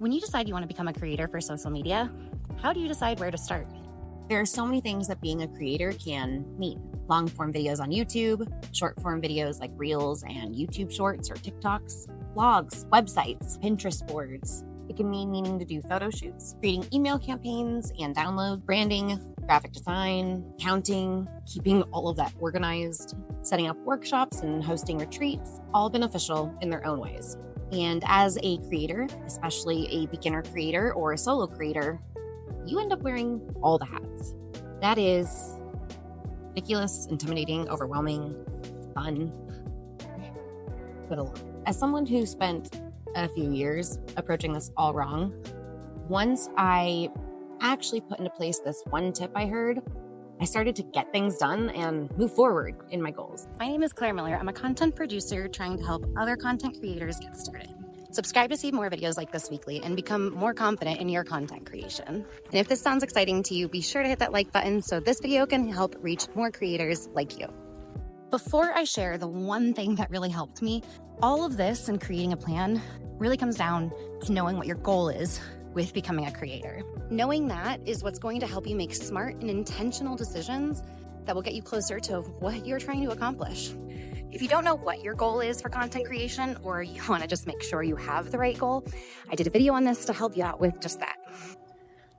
When you decide you want to become a creator for social media, how do you decide where to start? There are so many things that being a creator can mean. Long form videos on YouTube, short form videos like Reels and YouTube Shorts or TikToks, blogs, websites, Pinterest boards. It can mean needing to do photo shoots, creating email campaigns and download, branding, graphic design, counting, keeping all of that organized, setting up workshops and hosting retreats, all beneficial in their own ways. And as a creator, especially a beginner creator or a solo creator, you end up wearing all the hats. That is ridiculous, intimidating, overwhelming, fun, but a lot. As someone who spent a few years approaching this all wrong, once I actually put into place this one tip I heard, I started to get things done and move forward in my goals. My name is Claire Miller. I'm a content producer trying to help other content creators get started. Subscribe to see more videos like this weekly and become more confident in your content creation. And if this sounds exciting to you, be sure to hit that like button so this video can help reach more creators like you. Before I share the one thing that really helped me, all of this and creating a plan really comes down to knowing what your goal is with becoming a creator. Knowing that is what's going to help you make smart and intentional decisions that will get you closer to what you're trying to accomplish. If you don't know what your goal is for content creation, or you want to just make sure you have the right goal, I did a video on this to help you out with just that.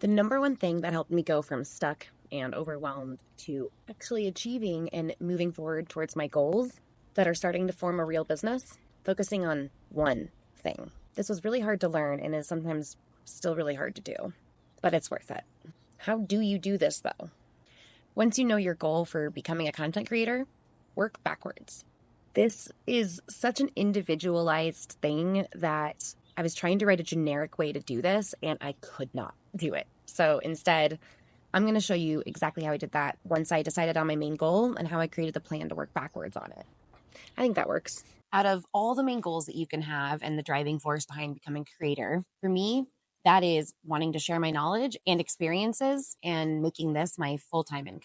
The number one thing that helped me go from stuck and overwhelmed to actually achieving and moving forward towards my goals that are starting to form a real business, focusing on one thing. This was really hard to learn and is sometimes still really hard to do, but it's worth it. How do you do this though? Once you know your goal for becoming a content creator, work backwards. This is such an individualized thing that I was trying to write a generic way to do this and I could not do it. So instead, I'm going to show you exactly how I did that once I decided on my main goal and how I created the plan to work backwards on it. I think that works. Out of all the main goals that you can have and the driving force behind becoming a creator, for me, that is wanting to share my knowledge and experiences and making this my full-time income.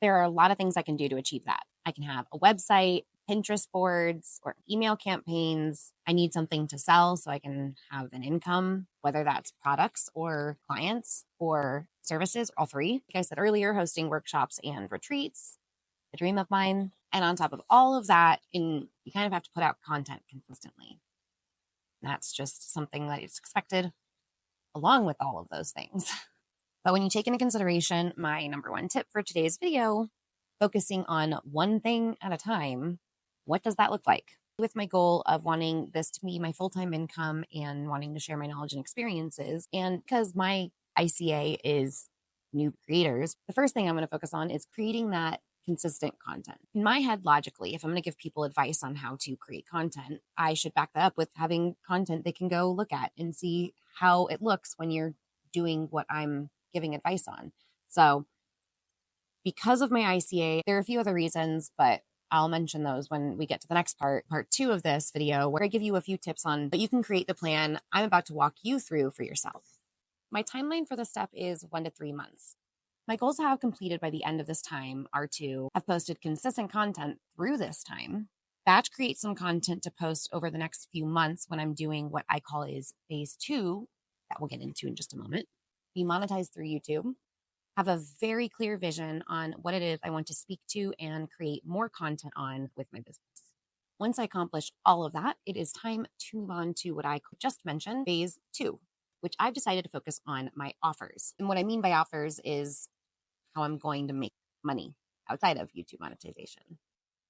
There are a lot of things I can do to achieve that. I can have a website, Pinterest boards, or email campaigns. I need something to sell so I can have an income, whether that's products or clients or services, all three. Like I said earlier, hosting workshops and retreats, a dream of mine. And on top of all of that, you kind of have to put out content consistently. And that's just something that is expected along with all of those things. But when you take into consideration my number one tip for today's video, focusing on one thing at a time, what does that look like? With my goal of wanting this to be my full-time income and wanting to share my knowledge and experiences, and because my ICA is new creators, the first thing I'm going to focus on is creating that consistent content. In my head, logically, if I'm going to give people advice on how to create content, I should back that up with having content they can go look at and see how it looks when you're doing what I'm giving advice on. So because of my ICA, there are a few other reasons, but I'll mention those when we get to the next part 2 of this video, where I give you a few tips on how you can create the plan I'm about to walk you through for yourself. My timeline for this step is 1 to 3 months. My goals to have completed by the end of this time are to have posted consistent content through this time, batch create some content to post over the next few months when I'm doing what I call is phase 2, that we'll get into in just a moment, be monetized through YouTube, have a very clear vision on what it is I want to speak to and create more content on with my business. Once I accomplish all of that, it is time to move on to what I just mentioned, phase 2, which I've decided to focus on my offers. And what I mean by offers is how I'm going to make money outside of YouTube monetization.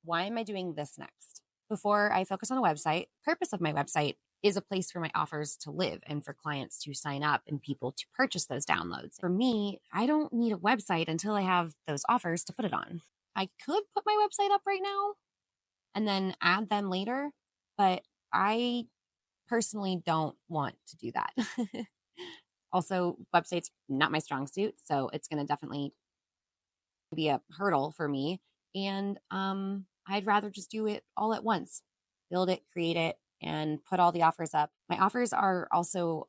Why am I doing this next? Before I focus on a website, the purpose of my website is a place for my offers to live and for clients to sign up and people to purchase those downloads. For me, I don't need a website until I have those offers to put it on. I could put my website up right now and then add them later, but I personally don't want to do that. Also, websites not my strong suit, so it's going to definitely be a hurdle for me. And I'd rather just do it all at once, build it, create it, and put all the offers up. My offers are also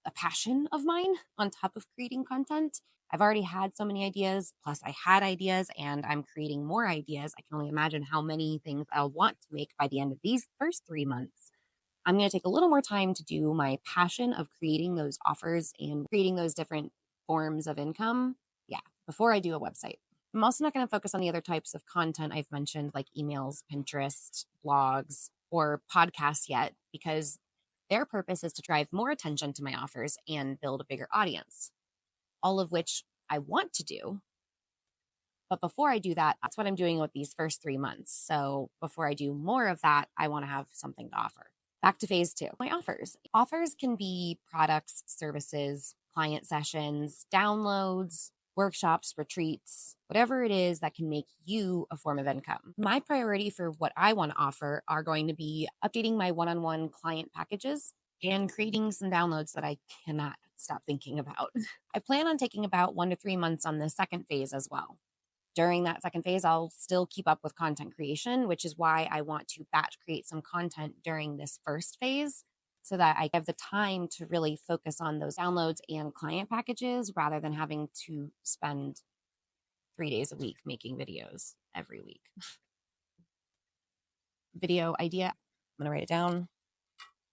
a passion of mine on top of creating content. I've already had so many ideas, plus I had ideas and I'm creating more ideas. I can only imagine how many things I'll want to make by the end of these first 3 months. I'm going to take a little more time to do my passion of creating those offers and creating those different forms of income. Yeah, before I do a website. I'm also not going to focus on the other types of content I've mentioned, like emails, Pinterest, blogs, or podcasts yet, because their purpose is to drive more attention to my offers and build a bigger audience, all of which I want to do. But before I do that, that's what I'm doing with these first 3 months. So before I do more of that, I want to have something to offer. Back to phase 2, my offers. Offers can be products, services, client sessions, downloads, workshops, retreats, whatever it is that can make you a form of income. My priority for what I want to offer are going to be updating my one-on-one client packages and creating some downloads that I cannot stop thinking about. I plan on taking about 1 to 3 months on the second phase as well. During that second phase, I'll still keep up with content creation, which is why I want to batch create some content during this first phase so that I have the time to really focus on those downloads and client packages rather than having to spend 3 days a week making videos every week. Video idea, I'm going to write it down.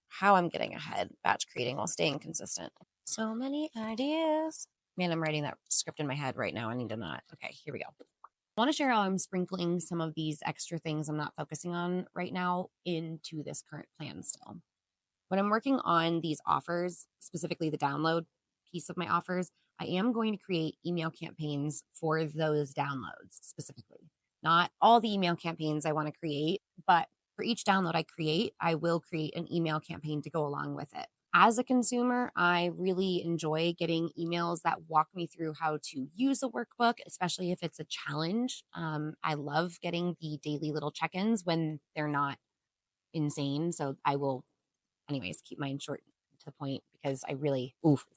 How I'm getting ahead, batch creating while staying consistent. So many ideas. Man, I'm writing that script in my head right now. I need to not. Okay, here we go. I want to share how I'm sprinkling some of these extra things I'm not focusing on right now into this current plan still. When I'm working on these offers, specifically the download piece of my offers, I am going to create email campaigns for those downloads specifically. Not all the email campaigns I want to create, but for each download I create, I will create an email campaign to go along with it. As a consumer, I really enjoy getting emails that walk me through how to use a workbook, especially if it's a challenge. I love getting the daily little check-ins when they're not insane. So I will, anyways, keep mine short to the point because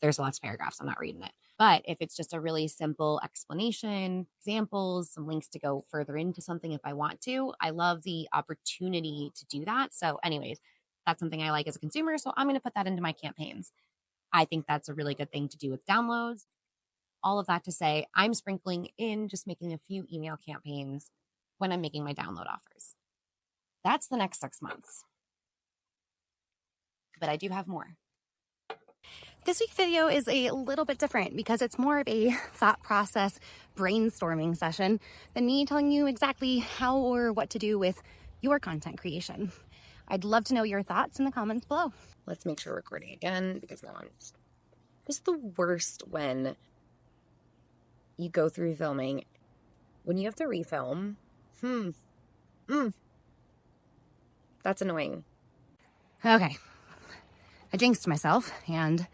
there's lots of paragraphs. I'm not reading it. But if it's just a really simple explanation, examples, some links to go further into something if I want to, I love the opportunity to do that. So anyways, that's something I like as a consumer. So I'm going to put that into my campaigns. I think that's a really good thing to do with downloads. All of that to say, I'm sprinkling in just making a few email campaigns when I'm making my download offers. That's the next 6 months. But I do have more. This week's video is a little bit different because it's more of a thought process brainstorming session than me telling you exactly how or what to do with your content creation. I'd love to know your thoughts in the comments below. Let's make sure we're recording again because now it's the worst when you go through filming. When you have to refilm, that's annoying. Okay, I jinxed myself and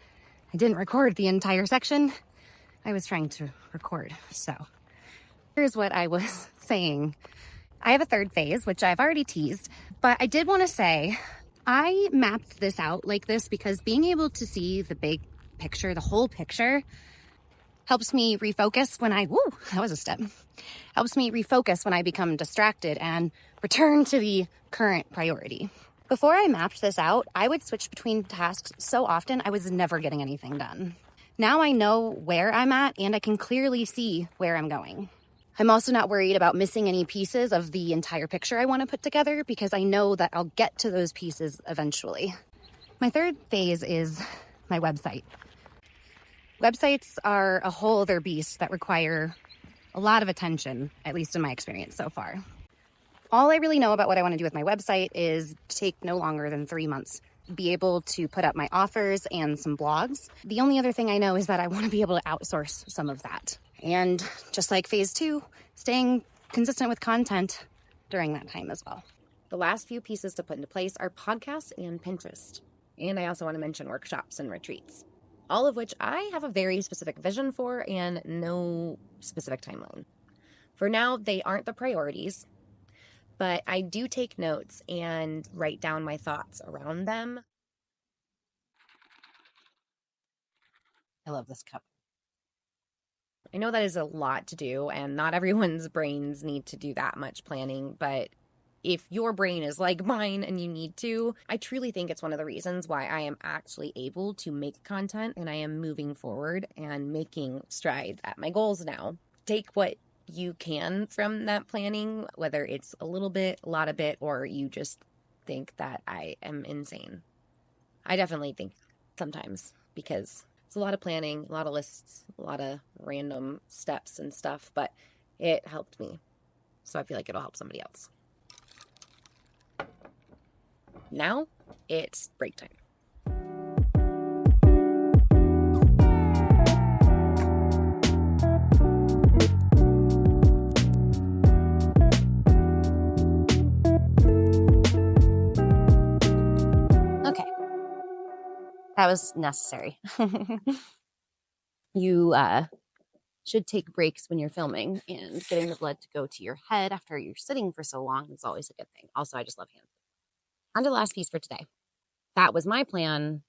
I didn't record the entire section I was trying to record. So here's what I was saying. I have a third phase, which I've already teased, but I did want to say I mapped this out like this because being able to see the big picture, the whole picture, helps me refocus when helps me refocus when I become distracted and return to the current priority. Before I mapped this out, I would switch between tasks so often I was never getting anything done. Now I know where I'm at and I can clearly see where I'm going. I'm also not worried about missing any pieces of the entire picture I want to put together because I know that I'll get to those pieces eventually. My third phase is my website. Websites are a whole other beast that require a lot of attention, at least in my experience so far. All I really know about what I want to do with my website is take no longer than 3 months. Be able to put up my offers and some blogs. The only other thing I know is that I want to be able to outsource some of that. And just like phase 2, staying consistent with content during that time as well. The last few pieces to put into place are podcasts and Pinterest. And I also want to mention workshops and retreats, all of which I have a very specific vision for and no specific timeline. For now, they aren't the priorities, but I do take notes and write down my thoughts around them. I love this cup. I know that is a lot to do, and not everyone's brains need to do that much planning, but if your brain is like mine and you need to, I truly think it's one of the reasons why I am actually able to make content and I am moving forward and making strides at my goals now. Take what you can from that planning, whether it's a little bit, a lot of it, or you just think that I am insane. I definitely think sometimes, because it's a lot of planning, a lot of lists, a lot of random steps and stuff, but it helped me. So I feel like it'll help somebody else. Now it's break time. Okay. That was necessary. You should take breaks when you're filming, and getting the blood to go to your head after you're sitting for so long is always a good thing. Also, I just love hands. On to the last piece for today. That was my plan,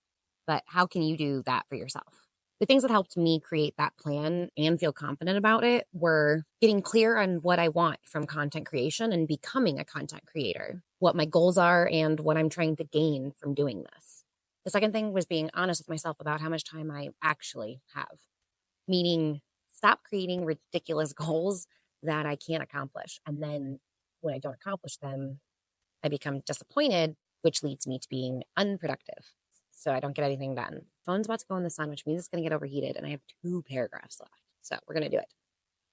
but how can you do that for yourself? The things that helped me create that plan and feel confident about it were getting clear on what I want from content creation and becoming a content creator, what my goals are, and what I'm trying to gain from doing this. The second thing was being honest with myself about how much time I actually have, meaning stop creating ridiculous goals that I can't accomplish. And then when I don't accomplish them, I become disappointed, which leads me to being unproductive. So I don't get anything done. Phone's about to go in the sun, which means it's going to get overheated, and I have 2 paragraphs left. So we're going to do it.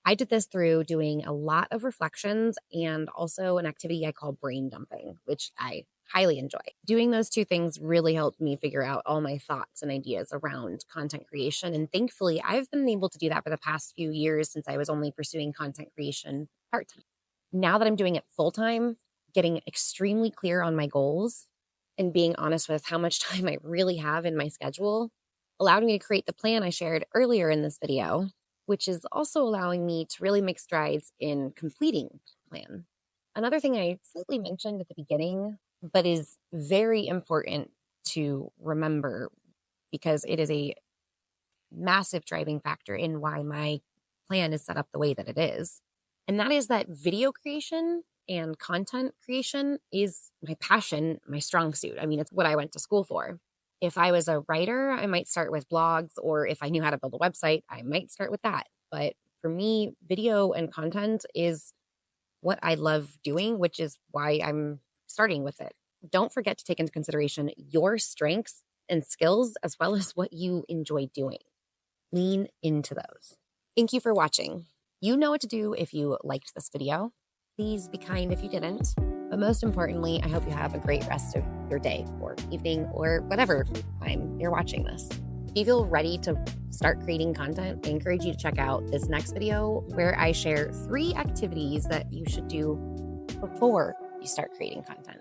I did this through doing a lot of reflections and also an activity I call brain dumping, which I highly enjoy. Doing those 2 things really helped me figure out all my thoughts and ideas around content creation. And thankfully, I've been able to do that for the past few years since I was only pursuing content creation part-time. Now that I'm doing it full-time, getting extremely clear on my goals and being honest with how much time I really have in my schedule allowed me to create the plan I shared earlier in this video, which is also allowing me to really make strides in completing the plan. Another thing I slightly mentioned at the beginning, but is very important to remember because it is a massive driving factor in why my plan is set up the way that it is. And that is that video creation and content creation is my passion, my strong suit. I mean, it's what I went to school for. If I was a writer, I might start with blogs, or if I knew how to build a website, I might start with that. But for me, video and content is what I love doing, which is why I'm starting with it. Don't forget to take into consideration your strengths and skills as well as what you enjoy doing. Lean into those. Thank you for watching. You know what to do if you liked this video. Please be kind if you didn't. But most importantly, I hope you have a great rest of your day or evening or whatever time you're watching this. If you feel ready to start creating content, I encourage you to check out this next video where I share 3 activities that you should do before you start creating content.